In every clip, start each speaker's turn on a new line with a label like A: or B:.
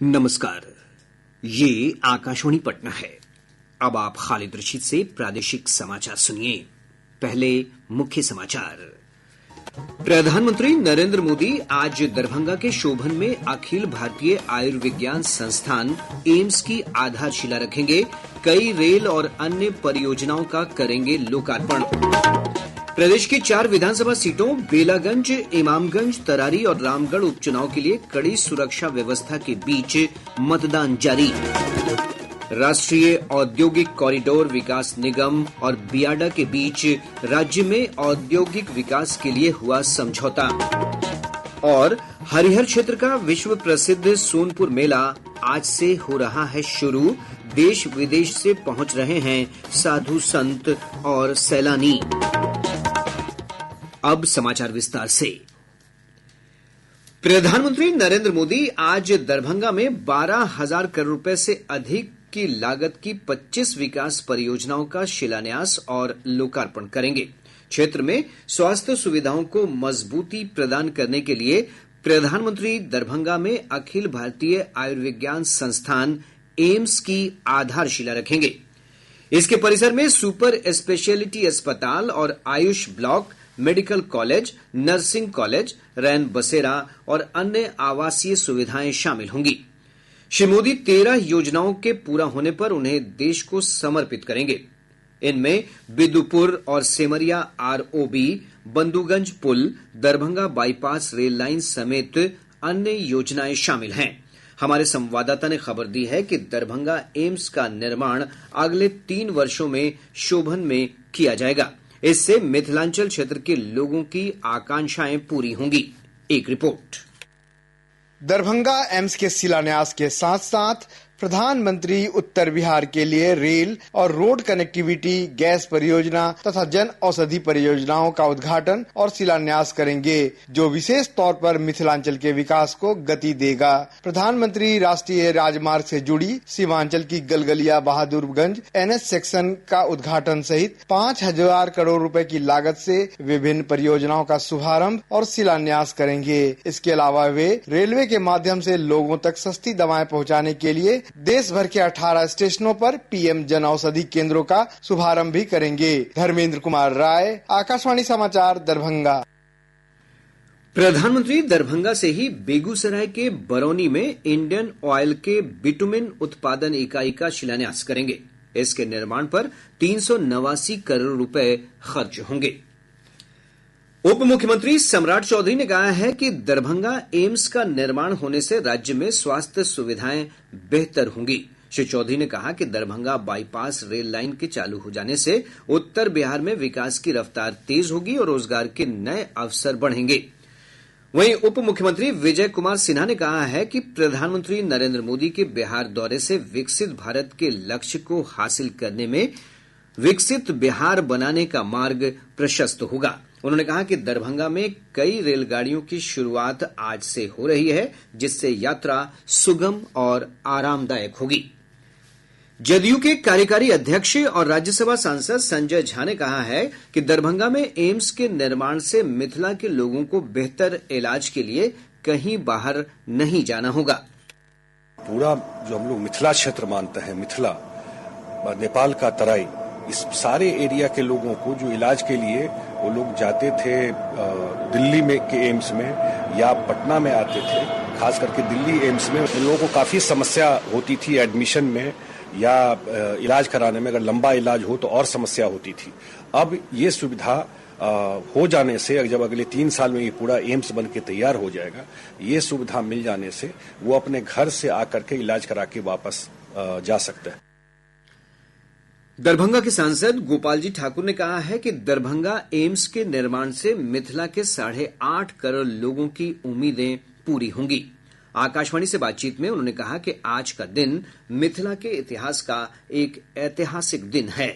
A: नमस्कार, ये आकाशवाणी पटना है। अब आप खालिद रशीद से प्रादेशिक समाचार सुनिए। पहले मुख्य समाचार। प्रधानमंत्री नरेंद्र मोदी आज दरभंगा के शोभन में अखिल भारतीय आयुर्विज्ञान संस्थान एम्स की आधारशिला रखेंगे। कई रेल और अन्य परियोजनाओं का करेंगे लोकार्पण। प्रदेश की 4 विधानसभा सीटों बेलागंज, इमामगंज, तरारी और रामगढ़ उपचुनाव के लिए कड़ी सुरक्षा व्यवस्था के बीच मतदान जारी। राष्ट्रीय औद्योगिक कॉरिडोर विकास निगम और बियाडा के बीच राज्य में औद्योगिक विकास के लिए हुआ समझौता। और हरिहर क्षेत्र का विश्व प्रसिद्ध सोनपुर मेला आज से हो रहा है शुरू। देश विदेश से पहुंच रहे हैं साधु संत और सैलानी। अब समाचार विस्तार से। प्रधानमंत्री नरेंद्र मोदी आज दरभंगा में 12,000 करोड़ रुपए से अधिक की लागत की 25 विकास परियोजनाओं का शिलान्यास और लोकार्पण करेंगे। क्षेत्र में स्वास्थ्य सुविधाओं को मजबूती प्रदान करने के लिए प्रधानमंत्री दरभंगा में अखिल भारतीय आयुर्विज्ञान संस्थान एम्स की आधारशिला रखेंगे। इसके परिसर में सुपर स्पेशलिटी अस्पताल और AYUSH block, medical college, nursing college, रैन बसेरा और अन्य आवासीय सुविधाएं शामिल होंगी। श्री मोदी 13 योजनाओं के पूरा होने पर उन्हें देश को समर्पित करेंगे। इनमें बिदुपुर और सेमरिया आरओबी, बंधुगंज पुल, दरभंगा बाईपास रेल लाइन समेत अन्य योजनाएं शामिल हैं। हमारे संवाददाता ने खबर दी है कि दरभंगा एम्स का निर्माण अगले 3 वर्षों में शोभन में किया जाएगा। इससे मिथिलांचल क्षेत्र के लोगों की आकांक्षाएं पूरी होंगी। एक रिपोर्ट।
B: दरभंगा एम्स के शिलान्यास के साथ साथ प्रधानमंत्री उत्तर बिहार के लिए रेल और रोड कनेक्टिविटी, गैस परियोजना तथा जन औषधि परियोजनाओं का उद्घाटन और शिलान्यास करेंगे, जो विशेष तौर पर मिथिलांचल के विकास को गति देगा। प्रधानमंत्री राष्ट्रीय राजमार्ग से जुड़ी सीमांचल की गलगलिया बहादुरगंज NH सेक्शन का उद्घाटन सहित 5,000 करोड़ रुपए की लागत से विभिन्न परियोजनाओं का शुभारंभ और शिलान्यास करेंगे। इसके अलावा वे रेलवे के माध्यम से लोगों तक सस्ती दवाएं पहुँचाने के लिए देश भर के 18 स्टेशनों पर पीएम जन औषधि केंद्रों का शुभारंभ भी करेंगे। धर्मेंद्र कुमार राय, आकाशवाणी समाचार, दरभंगा।
A: प्रधानमंत्री दरभंगा से ही बेगूसराय के बरौनी में इंडियन ऑयल के बिटुमिन उत्पादन इकाई का शिलान्यास करेंगे। इसके निर्माण पर 389 करोड़ रुपए खर्च होंगे। उप मुख्यमंत्री सम्राट चौधरी ने कहा है कि दरभंगा एम्स का निर्माण होने से राज्य में स्वास्थ्य सुविधाएं बेहतर होंगी। श्री चौधरी ने कहा कि दरभंगा बाईपास रेल लाइन के चालू हो जाने से उत्तर बिहार में विकास की रफ्तार तेज होगी और रोजगार के नए अवसर बढ़ेंगे। वहीं उप मुख्यमंत्री विजय कुमार सिन्हा ने कहा है कि प्रधानमंत्री नरेंद्र मोदी के बिहार दौरे से विकसित भारत के लक्ष्य को हासिल करने में विकसित बिहार बनाने का मार्ग प्रशस्त होगा। उन्होंने कहा कि दरभंगा में कई रेलगाड़ियों की शुरुआत आज से हो रही है, जिससे यात्रा सुगम और आरामदायक होगी। जदयू के कार्यकारी अध्यक्ष और राज्यसभा सांसद संजय झा ने कहा है कि दरभंगा में एम्स के निर्माण से मिथिला के लोगों को बेहतर इलाज के लिए कहीं बाहर नहीं जाना होगा।
C: पूरा जो हम लोग मिथिला क्षेत्र मानते हैं, मिथिला, नेपाल का तराई, इस सारे एरिया के लोगों को जो इलाज के लिए वो लोग जाते थे दिल्ली में के एम्स में या पटना में आते थे, खास करके दिल्ली एम्स में लोगों को काफी समस्या होती थी एडमिशन में या इलाज कराने में। अगर लंबा इलाज हो तो और समस्या होती थी। अब ये सुविधा हो जाने से, जब अगले 3 साल में ये पूरा एम्स बन के तैयार हो जाएगा, ये सुविधा मिल जाने से वो अपने घर से आकर के इलाज करा के वापस जा सकते हैं।
A: दरभंगा के सांसद गोपाल जी ठाकुर ने कहा है कि दरभंगा एम्स के निर्माण से मिथिला के 8.5 करोड़ लोगों की उम्मीदें पूरी होंगी। आकाशवाणी से बातचीत में उन्होंने कहा कि आज का दिन मिथिला के इतिहास का एक ऐतिहासिक दिन है।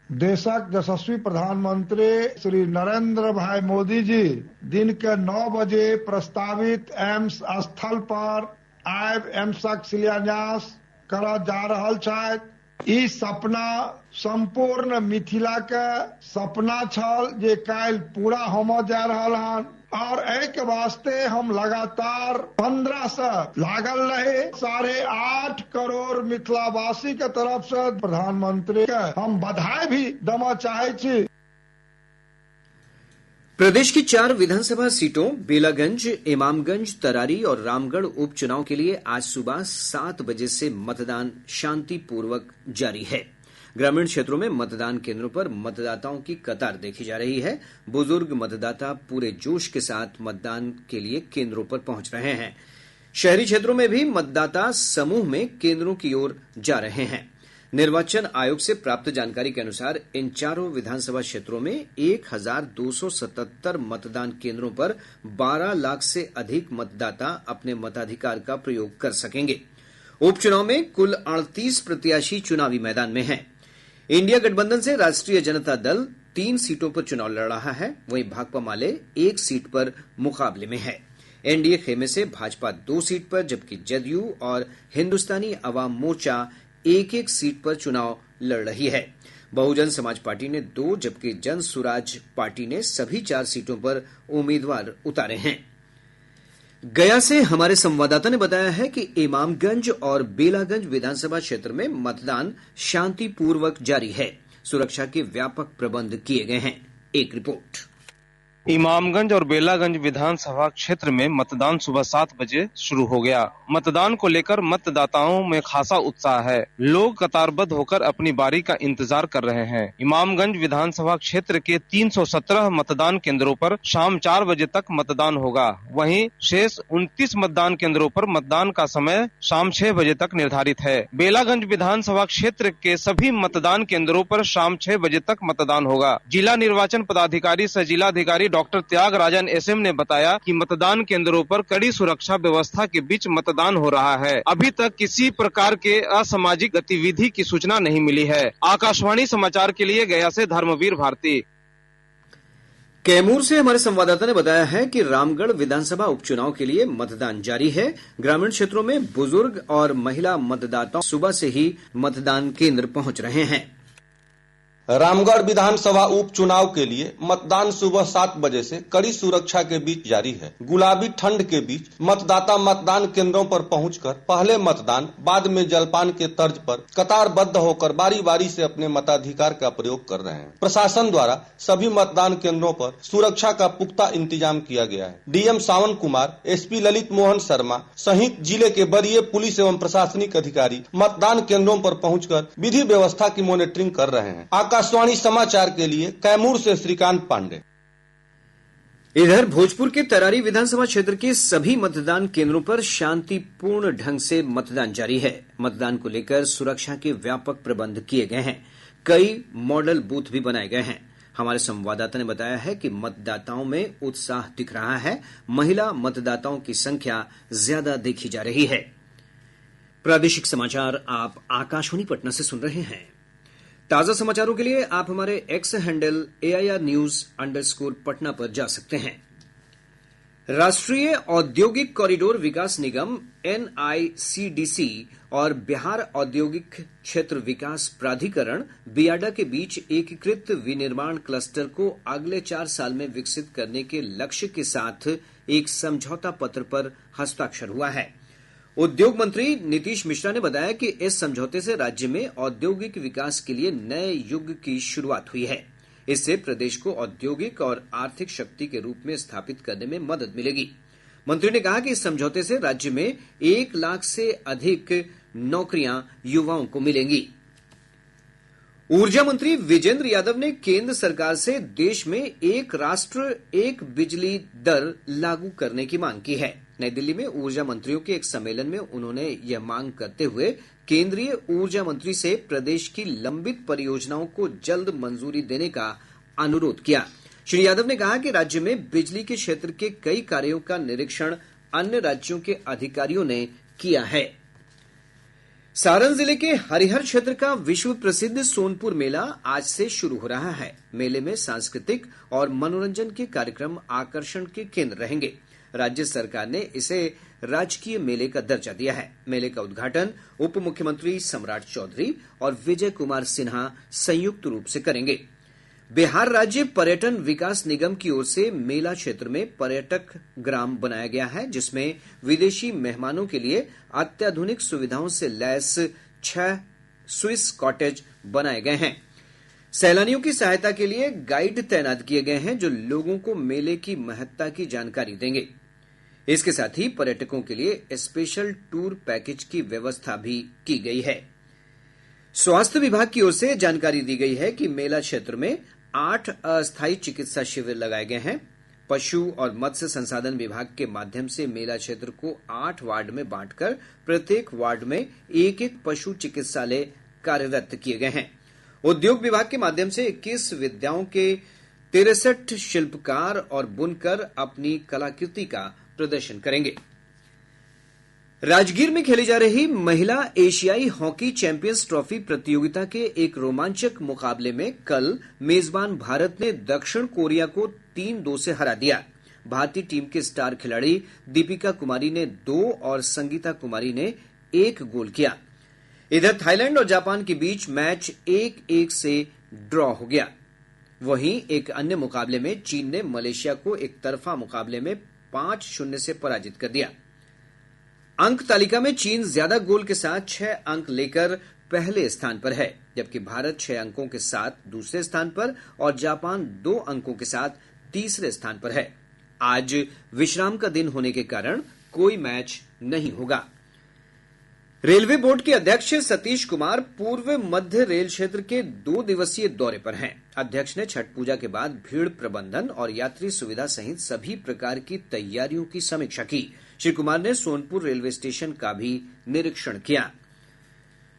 D: देशक यशस्वी प्रधानमंत्री श्री नरेंद्र भाई मोदी जी दिन के 9 बजे प्रस्तावित एम्स स्थल पर आब एम्सक शिलान्यास करऽ जा रहल छथि। ई सपना संपूर्ण मिथिला के सपना छल जे काल्हि पूरा होमऽ जा रहल हन। और एक वास्ते हम लगातार 15 से लागल रहे। 8.5 करोड़ मिथिलावासी के तरफ से प्रधानमंत्री के हम बधाई भी देना चाहे छी।
A: प्रदेश की 4 विधानसभा सीटों बेलागंज, इमामगंज, तरारी और रामगढ़ उपचुनाव के लिए आज सुबह 7 बजे से मतदान शांतिपूर्वक जारी है। ग्रामीण क्षेत्रों में मतदान केंद्रों पर मतदाताओं की कतार देखी जा रही है। बुजुर्ग मतदाता पूरे जोश के साथ मतदान के लिए केंद्रों पर पहुंच रहे हैं। शहरी क्षेत्रों में भी मतदाता समूह में केंद्रों की ओर जा रहे हैं। निर्वाचन आयोग से प्राप्त जानकारी के अनुसार इन 4 विधानसभा क्षेत्रों में 1277 मतदान केंद्रों पर 12 लाख से अधिक मतदाता अपने मताधिकार का प्रयोग कर सकेंगे। उपचुनाव में कुल 38 प्रत्याशी चुनावी मैदान में हैं। इंडिया गठबंधन से राष्ट्रीय जनता दल 3 सीटों पर चुनाव लड़ रहा है, वहीं भाकपा माले 1 सीट पर मुकाबले में है। एनडीए खेमे से भाजपा 2 सीट पर, जबकि जदयू और हिंदुस्तानी अवाम मोर्चा 1-1 सीट पर चुनाव लड़ रही है। बहुजन समाज पार्टी ने 2, जबकि जन सुराज पार्टी ने सभी 4 सीटों पर उम्मीदवार उतारे हैं। गया से हमारे संवाददाता ने बताया है कि इमामगंज और बेलागंज विधानसभा क्षेत्र में मतदान शांतिपूर्वक जारी है। सुरक्षा के व्यापक प्रबंध किए गए हैं। एक रिपोर्ट।
E: इमामगंज और बेलागंज विधानसभा क्षेत्र में मतदान सुबह 7 बजे शुरू हो गया। मतदान को लेकर मतदाताओं में खासा उत्साह है। लोग कतारबद्ध होकर अपनी बारी का इंतजार कर रहे हैं। इमामगंज विधानसभा क्षेत्र के 317 मतदान केंद्रों पर शाम 4 बजे तक मतदान होगा। वहीं शेष 29 मतदान केंद्रों पर मतदान का समय शाम 6 बजे तक निर्धारित है। बेलागंज विधानसभा क्षेत्र के सभी मतदान केंद्रों पर शाम 6 बजे तक मतदान होगा। जिला निर्वाचन पदाधिकारी सह जिलाधिकारी डॉक्टर त्यागराजन एसएम ने बताया कि मतदान केंद्रों पर कड़ी सुरक्षा व्यवस्था के बीच मतदान हो रहा है। अभी तक किसी प्रकार के असामाजिक गतिविधि की सूचना नहीं मिली है। आकाशवाणी समाचार के लिए गया से धर्मवीर भारती।
A: कैमूर से हमारे संवाददाता ने बताया है कि रामगढ़ विधानसभा उपचुनाव के लिए मतदान जारी है। ग्रामीण क्षेत्रों में बुजुर्ग और महिला मतदाता सुबह से ही मतदान केंद्र पहुंच रहे हैं।
F: रामगढ़ विधानसभा उपचुनाव के लिए मतदान सुबह 7 बजे से कड़ी सुरक्षा के बीच जारी है। गुलाबी ठंड के बीच मतदाता मतदान केंद्रों पर पहुंचकर पहले मतदान बाद में जलपान के तर्ज पर कतारबद्ध होकर बारी बारी से अपने मताधिकार का प्रयोग कर रहे हैं। प्रशासन द्वारा सभी मतदान केंद्रों पर सुरक्षा का पुख्ता इंतजाम किया गया है। डीएम सावन कुमार, एसपी ललित मोहन शर्मा सहित जिले के वरीय पुलिस एवं प्रशासनिक अधिकारी मतदान केंद्रों पर पहुंचकर विधि व्यवस्था की मॉनिटरिंग कर रहे हैं। आकाशवाणी समाचार के लिए कैमूर से श्रीकांत पांडे।
A: इधर भोजपुर के तरारी विधानसभा क्षेत्र के सभी मतदान केंद्रों पर शांतिपूर्ण ढंग से मतदान जारी है। मतदान को लेकर सुरक्षा के व्यापक प्रबंध किए गए हैं। कई मॉडल बूथ भी बनाए गए हैं। हमारे संवाददाता ने बताया है कि मतदाताओं में उत्साह दिख रहा है। महिला मतदाताओं की संख्या ज्यादा देखी जा रही है। प्रादेशिक समाचार आप आकाशवाणी पटना से सुन रहे हैं। ताजा समाचारों के लिए आप हमारे एक्स हैंडल AIR_News_ पर जा सकते हैं। राष्ट्रीय औद्योगिक कॉरिडोर विकास निगम NICDC और बिहार औद्योगिक क्षेत्र विकास प्राधिकरण बियाडा के बीच एकीकृत विनिर्माण क्लस्टर को अगले 4 साल में विकसित करने के लक्ष्य के साथ एक समझौता पत्र पर हस्ताक्षर हुआ है। उद्योग मंत्री नीतीश मिश्रा ने बताया कि इस समझौते से राज्य में औद्योगिक विकास के लिए नए युग की शुरुआत हुई है। इससे प्रदेश को औद्योगिक और आर्थिक शक्ति के रूप में स्थापित करने में मदद मिलेगी। मंत्री ने कहा कि इस समझौते से राज्य में 1 लाख से अधिक नौकरियां युवाओं को मिलेंगी। ऊर्जा मंत्री विजेंद्र यादव ने केंद्र सरकार से देश में एक राष्ट्र एक बिजली दर लागू करने की मांग की है। नई दिल्ली में ऊर्जा मंत्रियों के एक सम्मेलन में उन्होंने यह मांग करते हुए केंद्रीय ऊर्जा मंत्री से प्रदेश की लंबित परियोजनाओं को जल्द मंजूरी देने का अनुरोध किया। श्री यादव ने कहा कि राज्य में बिजली के क्षेत्र के कई कार्यों का निरीक्षण अन्य राज्यों के अधिकारियों ने किया है। सारण जिले के हरिहर क्षेत्र का विश्व प्रसिद्ध सोनपुर मेला आज से शुरू हो रहा है। मेले में सांस्कृतिक और मनोरंजन के कार्यक्रम आकर्षण के केंद्र रहेंगे। राज्य सरकार ने इसे राजकीय मेले का दर्जा दिया है। मेले का उद्घाटन उप मुख्यमंत्री सम्राट चौधरी और विजय कुमार सिन्हा संयुक्त रूप से करेंगे। बिहार राज्य पर्यटन विकास निगम की ओर से मेला क्षेत्र में पर्यटक ग्राम बनाया गया है, जिसमें विदेशी मेहमानों के लिए अत्याधुनिक सुविधाओं से लैस 6 स्विस कॉटेज बनाए गए हैं। सैलानियों की सहायता के लिए गाइड तैनात किए गए हैं, जो लोगों को मेले की महत्ता की जानकारी देंगे। इसके साथ ही पर्यटकों के लिए स्पेशल टूर पैकेज की व्यवस्था भी की गई है। स्वास्थ्य विभाग की ओर से जानकारी दी गई है कि मेला क्षेत्र में 8 अस्थायी चिकित्सा शिविर लगाए गए हैं। पशु और मत्स्य संसाधन विभाग के माध्यम से मेला क्षेत्र को 8 वार्ड में बांटकर प्रत्येक वार्ड में एक पशु चिकित्सालय कार्यरत किए गए हैं। उद्योग विभाग के माध्यम से 21 विद्याओं के 63 शिल्पकार और बुनकर अपनी कलाकृति का प्रदर्शन करेंगे। राजगीर में खेली जा रही महिला एशियाई हॉकी चैंपियंस ट्रॉफी प्रतियोगिता के एक रोमांचक मुकाबले में कल मेजबान भारत ने दक्षिण कोरिया को 3-2 से हरा दिया। भारतीय टीम के स्टार खिलाड़ी दीपिका कुमारी ने 2 और संगीता कुमारी ने 1 गोल किया। इधर थाईलैंड और जापान के बीच मैच 1-1 से ड्रॉ हो गया। वहीं एक अन्य मुकाबले में चीन ने मलेशिया को एक तरफा मुकाबले में 5-0 से पराजित कर दिया। अंक तालिका में चीन ज्यादा गोल के साथ 6 अंक लेकर पहले स्थान पर है, जबकि भारत 6 अंकों के साथ दूसरे स्थान पर और जापान 2 अंकों के साथ तीसरे स्थान पर है। आज विश्राम का दिन होने के कारण कोई मैच नहीं होगा। रेलवे बोर्ड के अध्यक्ष सतीश कुमार पूर्व मध्य रेल क्षेत्र के 2 दिवसीय दौरे पर हैं। अध्यक्ष ने छठ पूजा के बाद भीड़ प्रबंधन और यात्री सुविधा सहित सभी प्रकार की तैयारियों की समीक्षा की। श्री कुमार ने सोनपुर रेलवे स्टेशन का भी निरीक्षण किया।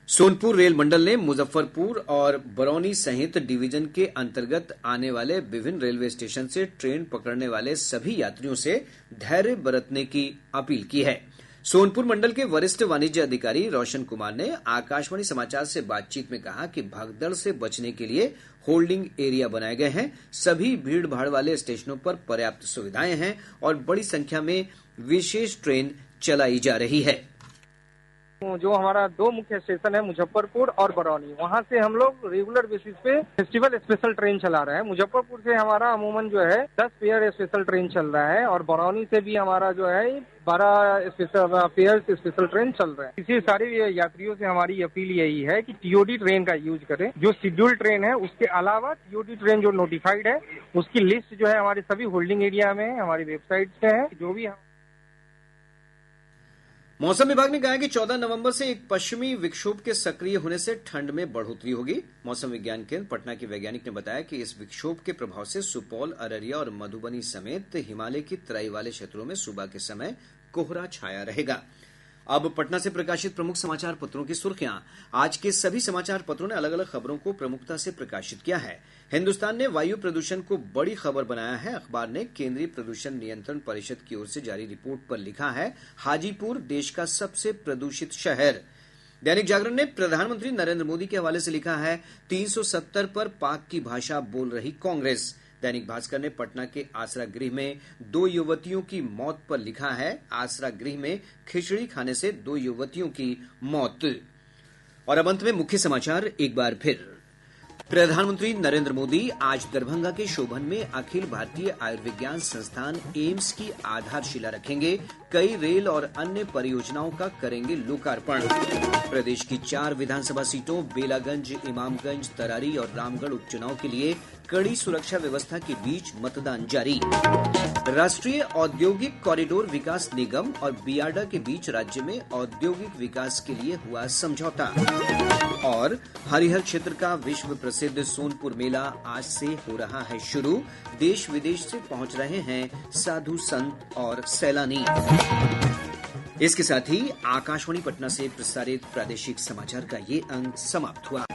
A: सोनपुर रेल मंडल ने मुजफ्फरपुर और बरौनी सहित डिवीजन के अंतर्गत आने वाले विभिन्न रेलवे स्टेशन से ट्रेन पकड़ने वाले सभी यात्रियों से धैर्य बरतने की अपील की है। सोनपुर मंडल के वरिष्ठ वाणिज्य अधिकारी रोशन कुमार ने आकाशवाणी समाचार से बातचीत में कहा कि भगदड़ से बचने के लिए होल्डिंग एरिया बनाए गए हैं। सभी भीड़ भाड़ वाले स्टेशनों पर पर्याप्त सुविधाएं हैं और बड़ी संख्या में विशेष ट्रेन चलाई जा रही है।
G: जो हमारा 2 मुख्य स्टेशन है मुजफ्फरपुर और बरौनी, वहाँ से हम लोग रेगुलर बेसिस पे फेस्टिवल स्पेशल ट्रेन चला रहे हैं। मुजफ्फरपुर से हमारा अमूमन जो है 10 पेयर स्पेशल ट्रेन चल रहा है और बरौनी से भी हमारा जो है 12 पेयर स्पेशल ट्रेन चल रहे हैं। इसी सारी यात्रियों से हमारी अपील यही है कि टीओडी ट्रेन का यूज करें। जो शेड्यूल ट्रेन है उसके अलावा टीओडी ट्रेन जो नोटिफाइड है उसकी लिस्ट जो है हमारे सभी होल्डिंग एरिया में हमारी वेबसाइट पे है। जो भी
A: मौसम विभाग ने कहा है कि 14 नवंबर से एक पश्चिमी विक्षोभ के सक्रिय होने से ठंड में बढ़ोतरी होगी। मौसम विज्ञान केंद्र पटना के वैज्ञानिक ने बताया कि इस विक्षोभ के प्रभाव से सुपौल, अररिया और मधुबनी समेत हिमालय की तराई वाले क्षेत्रों में सुबह के समय कोहरा छाया रहेगा। अब पटना से प्रकाशित प्रमुख समाचार पत्रों की सुर्खियां। आज के सभी समाचार पत्रों ने अलग अलग खबरों को प्रमुखता से प्रकाशित किया है। हिन्दुस्तान ने वायु प्रदूषण को बड़ी खबर बनाया है। अखबार ने केंद्रीय प्रदूषण नियंत्रण परिषद की ओर से जारी रिपोर्ट पर लिखा है, हाजीपुर देश का सबसे प्रदूषित शहर। दैनिक जागरण ने प्रधानमंत्री नरेंद्र मोदी के हवाले से लिखा है, 370 पर पाक की भाषा बोल रही कांग्रेस। दैनिक भास्कर ने पटना के आसरा गृह में 2 युवतियों की मौत पर लिखा है, आसरा गृह में खिचड़ी खाने से 2 युवतियों की मौत। और अब अंत में मुख्य समाचार एक बार फिर। प्रधानमंत्री नरेंद्र मोदी आज दरभंगा के शोभन में अखिल भारतीय आयुर्विज्ञान संस्थान एम्स की आधारशिला रखेंगे। कई रेल और अन्य परियोजनाओं का करेंगे लोकार्पण। प्रदेश की 4 विधानसभा सीटों बेलागंज, इमामगंज, तरारी और रामगढ़ उपचुनाव के लिए कड़ी सुरक्षा व्यवस्था के बीच मतदान जारी। राष्ट्रीय औद्योगिक कॉरिडोर विकास निगम और बियाडा के बीच राज्य में औद्योगिक विकास के लिए हुआ समझौता। और हरिहर क्षेत्र का विश्व प्रसिद्ध सोनपुर मेला आज से हो रहा है शुरू। देश विदेश से पहुंच रहे हैं साधु संत और सैलानी। इसके साथ ही आकाशवाणी पटना से प्रसारित प्रादेशिक समाचार का ये अंक समाप्त हुआ।